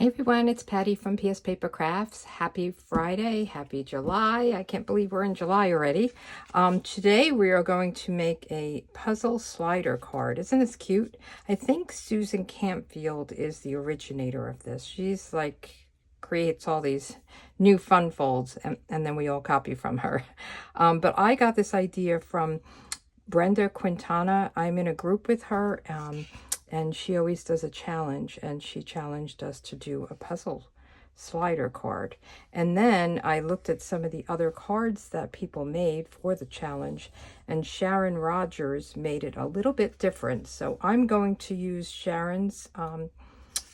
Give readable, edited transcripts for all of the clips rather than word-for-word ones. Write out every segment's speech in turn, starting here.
Hey everyone, it's Patty from pspapercrafts. Happy Friday, happy July. I can't believe we're in July already. Today we are going to make a puzzle slider card. Isn't this cute? I think Susan Campfield is the originator of this. She's like creates all these new fun folds and then we all copy from her. But I got this idea from Brenda Quintana. I'm in a group with her. And she always does a challenge, and she challenged us to do a puzzle slider card. And then I looked at some of the other cards that people made for the challenge, and Sharon Rogers made it a little bit different. So I'm going to use Sharon's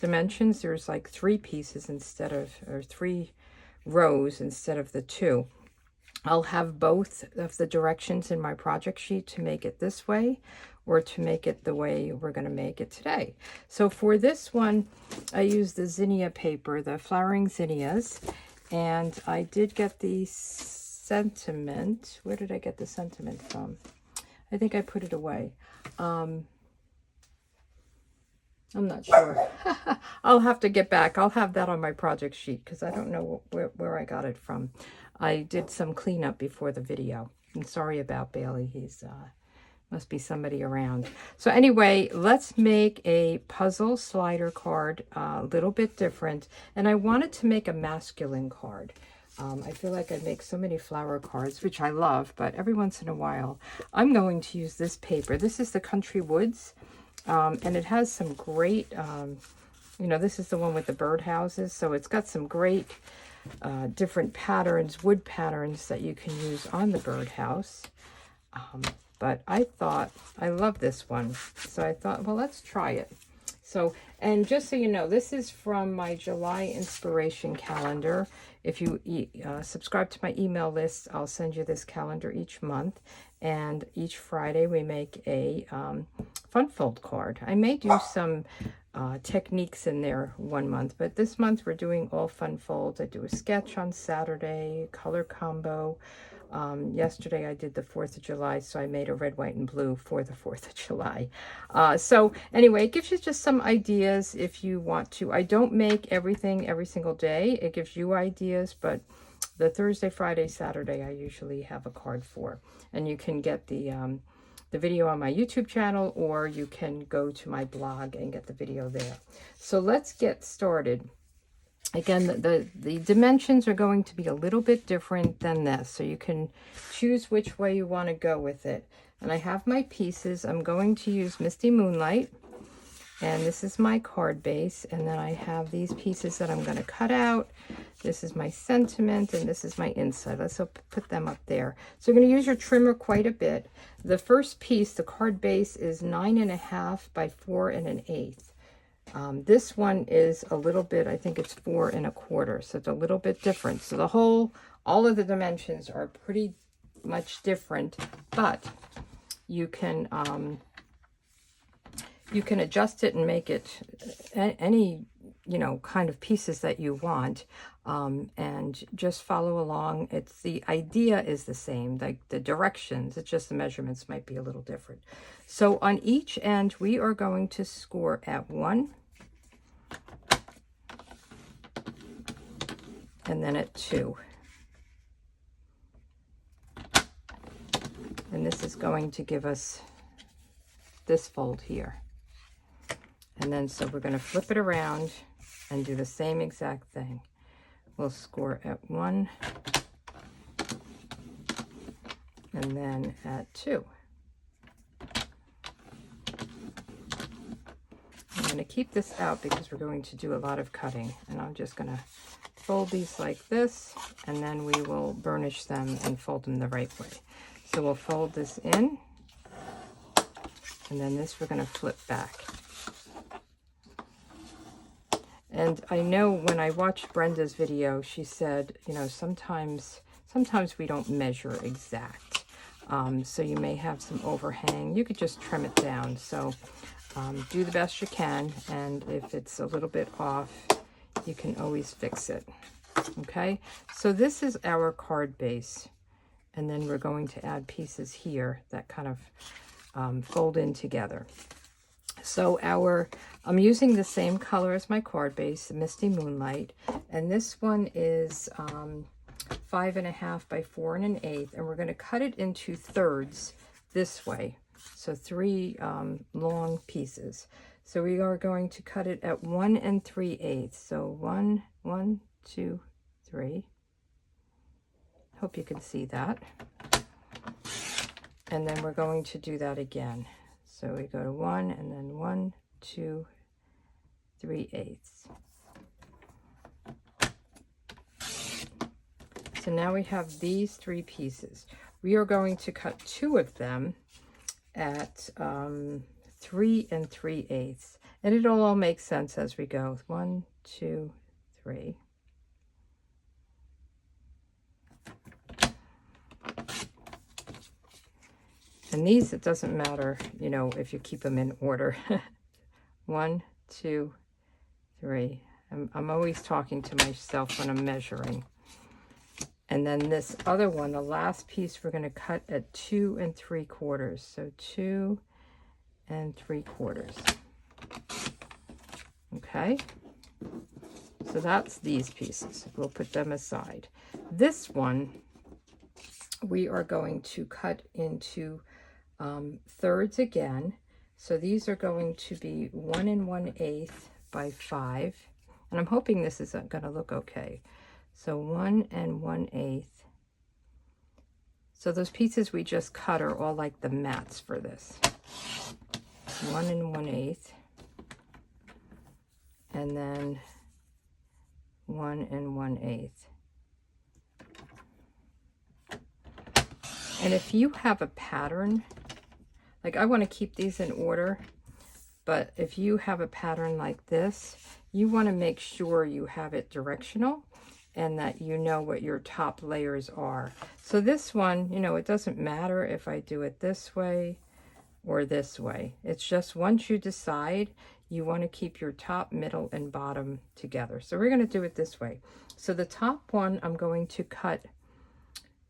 dimensions. There's like 3 pieces instead of, or 3 rows instead of the 2. I'll have both of the directions in my project sheet to make it this way or to make it the way we're going to make it today. So for this one, I used the zinnia paper, the flowering zinnias, and I did get the sentiment. Where did I get the sentiment from? I think I put it away. I'm not sure. I'll have to get back. I'll have that on my project sheet because I don't know where I got it from. I did some cleanup before the video. I'm sorry about Bailey. He's must be somebody around. So anyway, let's make a puzzle slider card, a little bit different. And I wanted to make a masculine card. I feel like I make so many flower cards, which I love, but every once in a while, I'm going to use this paper. This is the Country Woods, and it has some great, you know, this is the one with the birdhouses. So it's got some great different patterns, wood patterns that you can use on the birdhouse. But I thought, I love this one. So I thought, well, let's try it. So, and just so you know, this is from my July inspiration calendar. If you subscribe to my email list, I'll send you this calendar each month. And each Friday we make a fun fold card. I may do some techniques in there one month, but this month we're doing all fun folds. I do a sketch on Saturday, color combo. Yesterday I did the 4th of July, so I made a red, white, and blue for the 4th of July. So anyway, it gives you just some ideas if you want to. I don't make everything every single day. It gives you ideas, but the Thursday, Friday, Saturday, I usually have a card for. And you can get the video on my YouTube channel, or you can go to my blog and get the video there. So let's get started. Again, the dimensions are going to be a little bit different than this, so you can choose which way you want to go with it. And I have my pieces. I'm going to use Misty Moonlight, and this is my card base, and then I have these pieces that I'm going to cut out. This is my sentiment, and this is my inside. Let's put them up there. So you're going to use your trimmer quite a bit. The first piece, the card base, is 9.5 by 4 1/8. This one is a little bit, I think it's 4 1/4, so it's a little bit different. So the all of the dimensions are pretty much different, but you can adjust it and make it any, you know, kind of pieces that you want, and just follow along. It's the idea is the same, like the directions, it's just the measurements might be a little different. So on each end, we are going to score at 1, and then at 2. And this is going to give us this fold here. And then, so we're going to flip it around and do the same exact thing. We'll score at 1, and then at 2. I'm going to keep this out because we're going to do a lot of cutting, and I'm just going to fold these like this, and then we will burnish them and fold them the right way. So we'll fold this in, and then this we're going to flip back. And I know when I watched Brenda's video, she said, you know, sometimes we don't measure exact. So you may have some overhang. You could just trim it down. So do the best you can, and if it's a little bit off, you can always fix it. Okay, so this is our card base, and then we're going to add pieces here that kind of fold in together. So I'm using the same color as my card base, Misty Moonlight, and this one is 5.5 by 4 1/8, and we're going to cut it into thirds this way. So 3 long pieces. So we are going to cut it at 1 3/8. So 1, 1, 2, 3. Hope you can see that. And then we're going to do that again. So we go to 1 and then 1, 2, 3/8. So now we have these 3 pieces. We are going to cut 2 of them at 3 3/8. And it'll all make sense as we go. 1, 2, 3. And these, it doesn't matter, you know, if you keep them in order. 1, 2, 3. I'm always talking to myself when I'm measuring. And then this other one, the last piece, we're going to cut at 2 3/4. So 2 3/4. Okay. So that's these pieces. We'll put them aside. This one, we are going to cut into thirds again. So these are going to be 1 1/8 by 5. And I'm hoping this is going to look okay. So 1 1/8. So those pieces we just cut are all like the mats for this. 1 1/8. And then 1 1/8. And if you have a pattern, like I want to keep these in order, but if you have a pattern like this, you want to make sure you have it directional and that you know what your top layers are. So this one, you know, it doesn't matter if I do it this way or this way. It's just once you decide, you want to keep your top, middle, and bottom together. So we're going to do it this way. So the top one, I'm going to cut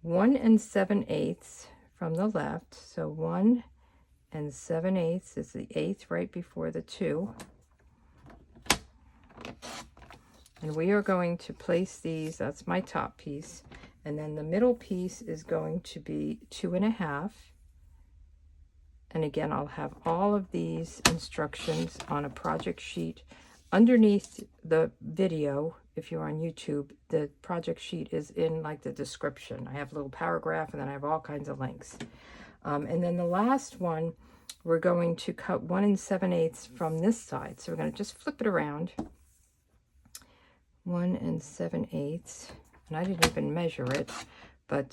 1 7/8 from the left. So 1 7/8 is the 8th right before the 2. And we are going to place these, that's my top piece, and then the middle piece is going to be 2 1/2. And again, I'll have all of these instructions on a project sheet underneath the video. If you're on YouTube, the project sheet is in like the description. I have a little paragraph and then I have all kinds of links. And then the last one, we're going to cut 1 7/8 from this side. So we're going to just flip it around. 1 7/8. And I didn't even measure it, but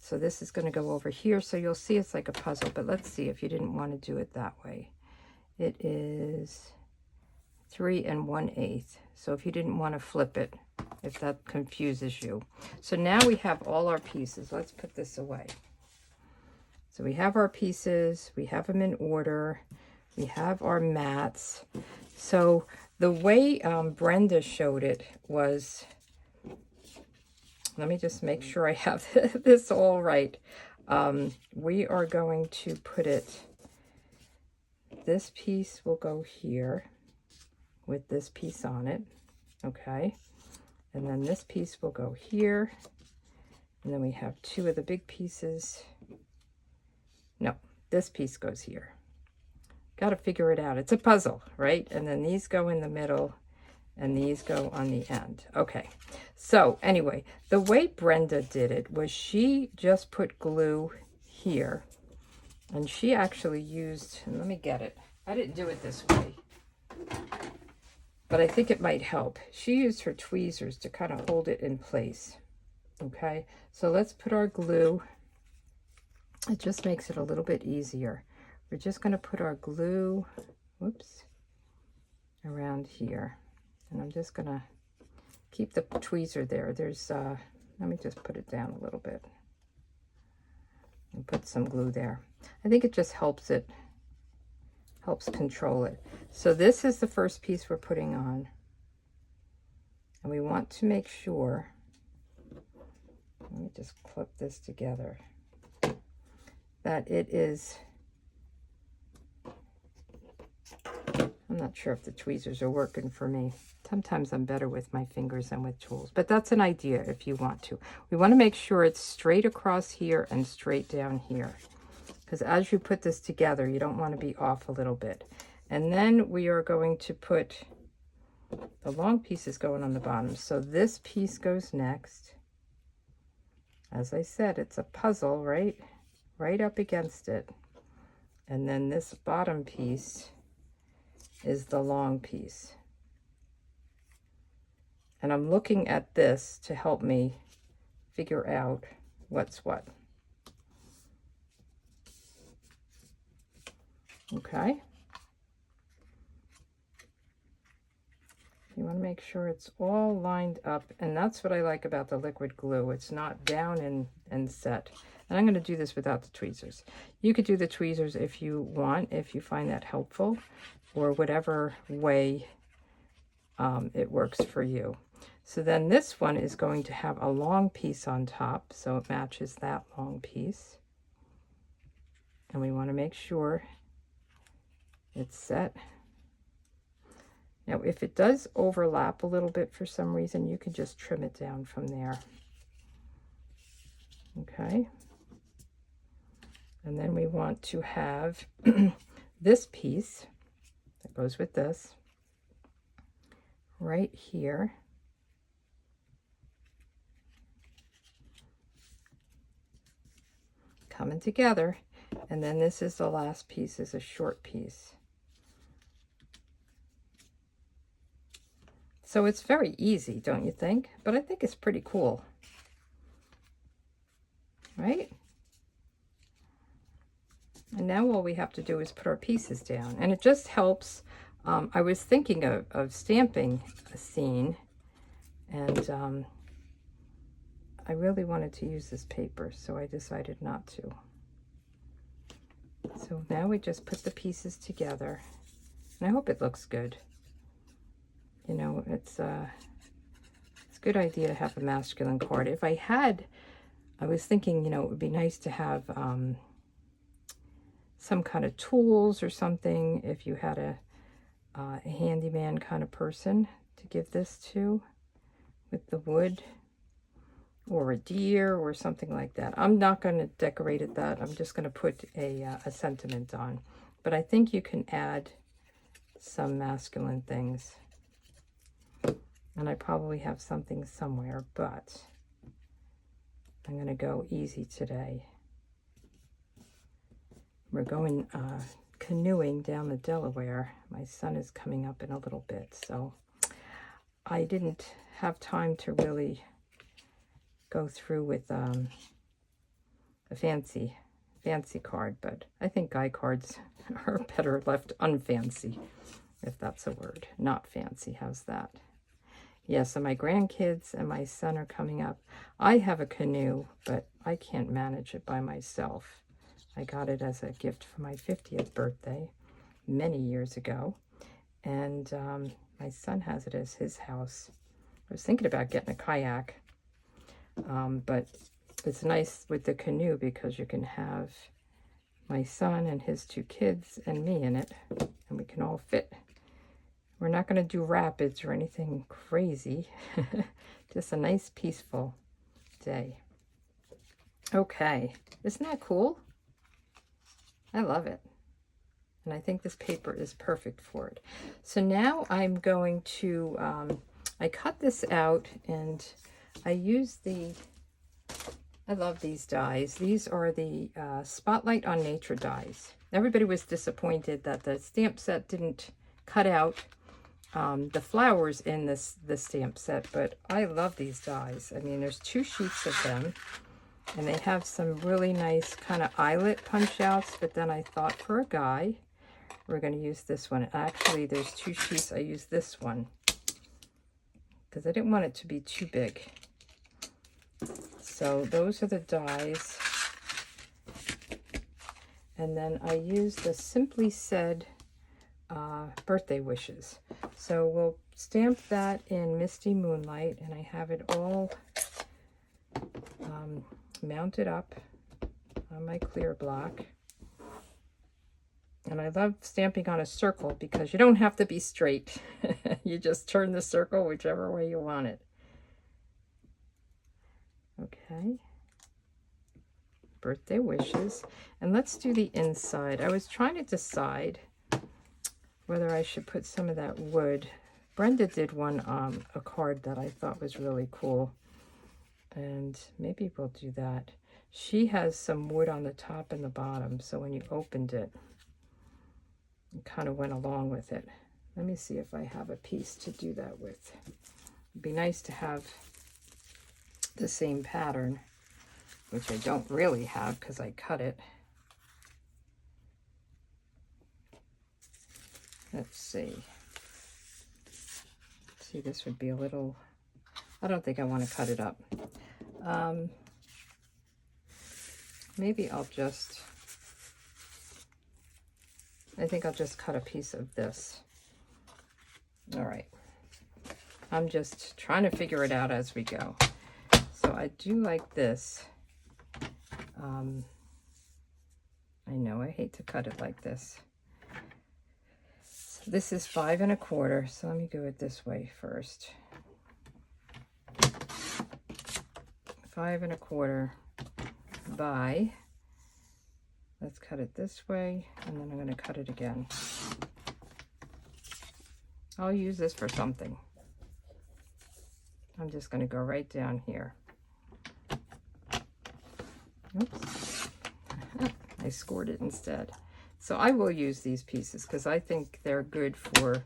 so this is going to go over here. So you'll see it's like a puzzle, but let's see if you didn't want to do it that way. It is 3 1/8. So if you didn't want to flip it, if that confuses you. So now we have all our pieces. Let's put this away. So we have our pieces, we have them in order, we have our mats. So the way Brenda showed it was, let me just make sure I have this all right. We are going to put it, this piece will go here with this piece on it, okay? And then this piece will go here. And then we have 2 of the big pieces. No, this piece goes here. Got to figure it out. It's a puzzle, right? And then these go in the middle and these go on the end. Okay, so anyway, the way Brenda did it was she just put glue here, and she actually used, and let me get it. I didn't do it this way, but I think it might help. She used her tweezers to kind of hold it in place. Okay, so let's put our glue. It just makes it a little bit easier. We're just going to put our glue, whoops, around here. And I'm just going to keep the tweezer there. There's, let me just put it down a little bit. And put some glue there. I think it just helps it, helps control it. So this is the first piece we're putting on. And we want to make sure, let me just clip this together, that it is I'm not sure if the tweezers are working for me. Sometimes I'm better with my fingers than with tools, but that's an idea if you want to. We want to make sure it's straight across here and straight down here, because as you put this together, you don't want to be off a little bit. And then we are going to put the long pieces going on the bottom. So this piece goes next. As I said, it's a puzzle, right? Right up against it. And then this bottom piece is the long piece. And I'm looking at this to help me figure out what's what. Okay. You want to make sure it's all lined up, and that's what I like about the liquid glue. It's not down and set. And I'm going to do this without the tweezers. You could do the tweezers if you want, if you find that helpful, or whatever way it works for you. So then this one is going to have a long piece on top, so it matches that long piece. And we want to make sure it's set. Now, if it does overlap a little bit for some reason, you can just trim it down from there. Okay. And then we want to have this piece that goes with this right here. Coming together. And then this is the last piece, is a short piece. So it's very easy, don't you think? But I think it's pretty cool. Right? And now all we have to do is put our pieces down. And it just helps. I was thinking of stamping a scene. And I really wanted to use this paper, so I decided not to. So now we just put the pieces together. And I hope it looks good. You know, it's a good idea to have a masculine card. If I had, I was thinking, you know, it would be nice to have some kind of tools or something, if you had a handyman kind of person to give this to with the wood, or a deer or something like that. I'm not going to decorate it that. I'm just going to put a sentiment on. But I think you can add some masculine things. And I probably have something somewhere, but I'm going to go easy today. We're going canoeing down the Delaware. My son is coming up in a little bit, so I didn't have time to really go through with a fancy card, but I think guy cards are better left unfancy, if that's a word. Not fancy. How's that? Yeah, so my grandkids and my son are coming up. I have a canoe, but I can't manage it by myself. I got it as a gift for my 50th birthday many years ago, and my son has it as his house. I was thinking about getting a kayak, but it's nice with the canoe because you can have my son and his 2 kids and me in it, and we can all fit. We're not going to do rapids or anything crazy. Just a nice, peaceful day. Okay. Isn't that cool? I love it. And I think this paper is perfect for it. So now I'm going to, I cut this out and I use I love these dies. These are the Spotlight on Nature dies. Everybody was disappointed that the stamp set didn't cut out the flowers in the stamp set, but I love these dies. I mean, there's 2 sheets of them, and they have some really nice kind of eyelet punch outs, but then I thought for a guy, we're going to use this one. Actually, there's 2 sheets. I used this one because I didn't want it to be too big. So those are the dies. And then I used the Simply Said birthday wishes. So we'll stamp that in Misty Moonlight, and I have it all mounted up on my clear block. And I love stamping on a circle because you don't have to be straight. You just turn the circle whichever way you want it. Okay. Birthday wishes. And let's do the inside. I was trying to decide whether I should put some of that wood. Brenda did one, a card that I thought was really cool. And maybe we'll do that. She has some wood on the top and the bottom, so when you opened it, it kind of went along with it. Let me see if I have a piece to do that with. It'd be nice to have the same pattern, which I don't really have because I cut it. Let's see. See, this would be a little, I don't think I want to cut it up. Maybe I'll just, I think I'll just cut a piece of this. All right. I'm just trying to figure it out as we go. So I do like this. I know I hate to cut it like this. So this is 5 1/4. So let me do it this way first. 5 1/4 by, let's cut it this way, and then I'm going to cut it again. I'll use this for something. I'm just going to go right down here. Oops. I scored it instead. So I will use these pieces because I think they're good for,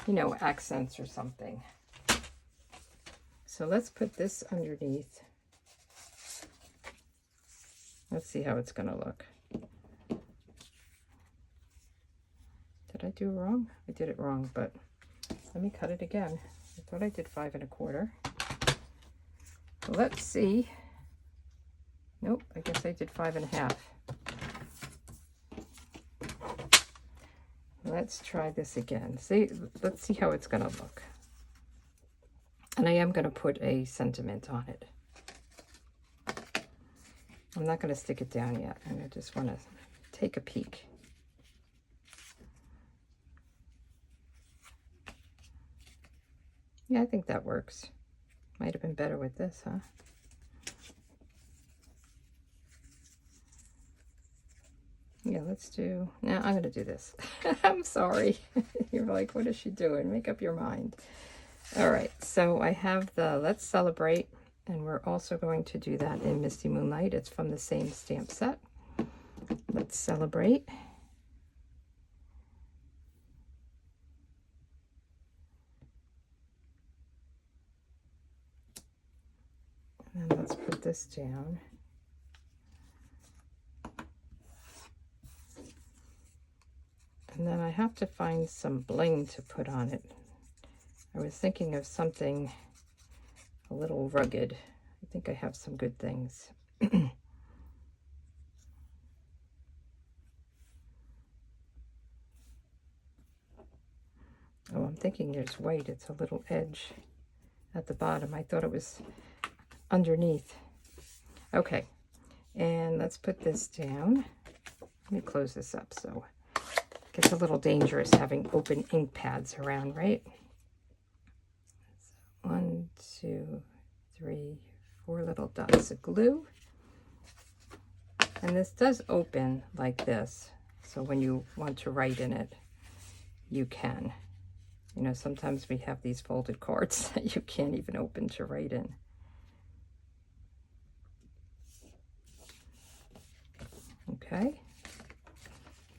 you know, accents or something. So let's put this underneath. Let's see how it's going to look. Did I do wrong? I did it wrong, but let me cut it again. I thought I did 5 1/4. So let's see. Nope, I guess I did 5 1/2. Let's try this again. See, let's see how it's going to look. And I am going to put a sentiment on it. I'm not going to stick it down yet. I just want to take a peek. Yeah, I think that works. Might have been better with this, huh? Yeah, let's do, now I'm going to do this. I'm sorry. You're like, what is she doing? Make up your mind. All right, so I have the Let's Celebrate, and we're also going to do that in Misty Moonlight. It's from the same stamp set. Let's Celebrate. And let's put this down. And then I have to find some bling to put on it. I was thinking of something a little rugged. I think I have some good things. Oh, I'm thinking there's white. It's a little edge at the bottom. I thought it was underneath. Okay, and let's put this down. Let me close this up so it gets a little dangerous having open ink pads around, right? 1, 2, 3, 4 little dots of glue. And this does open like this, so when you want to write in it, you can. You know, sometimes we have these folded cards that you can't even open to write in. Okay,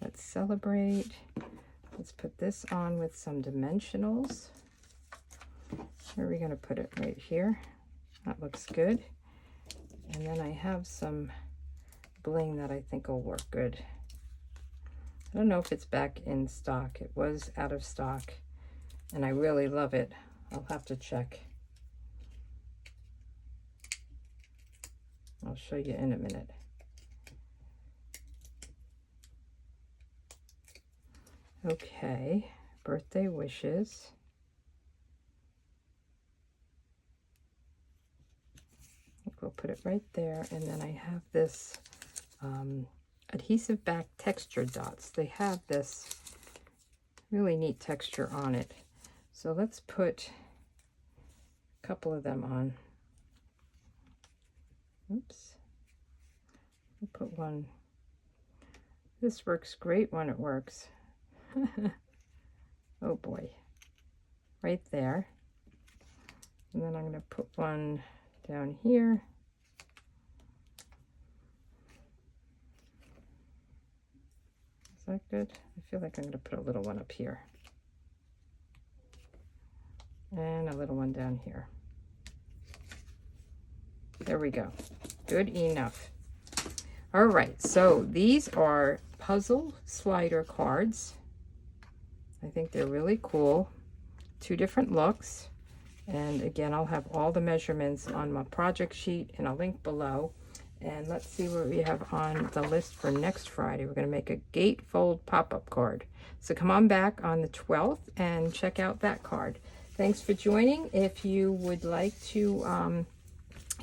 let's celebrate. Let's put this on with some dimensionals. Where are we going to put it? Right here. That looks good. And then I have some bling that I think will work good. I don't know if it's back in stock. It was out of stock, and I really love it. I'll have to check. I'll show you in a minute. Okay, birthday wishes. We'll put it right there, and then I have this adhesive back texture dots. They have this really neat texture on it. So let's put a couple of them on. Oops. We'll put one. This works great when it works. Oh boy. Right there. And then I'm going to put one down here. Is that good? I feel like I'm going to put a little one up here. And a little one down here. There we go. Good enough. All right, so these are puzzle slider cards. I think they're really cool. 2 different looks. And again, I'll have all the measurements on my project sheet and a link below. And let's see what we have on the list for next Friday. We're going to make a gatefold pop-up card. So come on back on the 12th and check out that card. Thanks for joining. If you would like to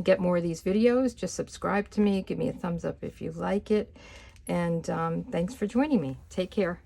get more of these videos, just subscribe to me. Give me a thumbs up if you like it. And thanks for joining me. Take care.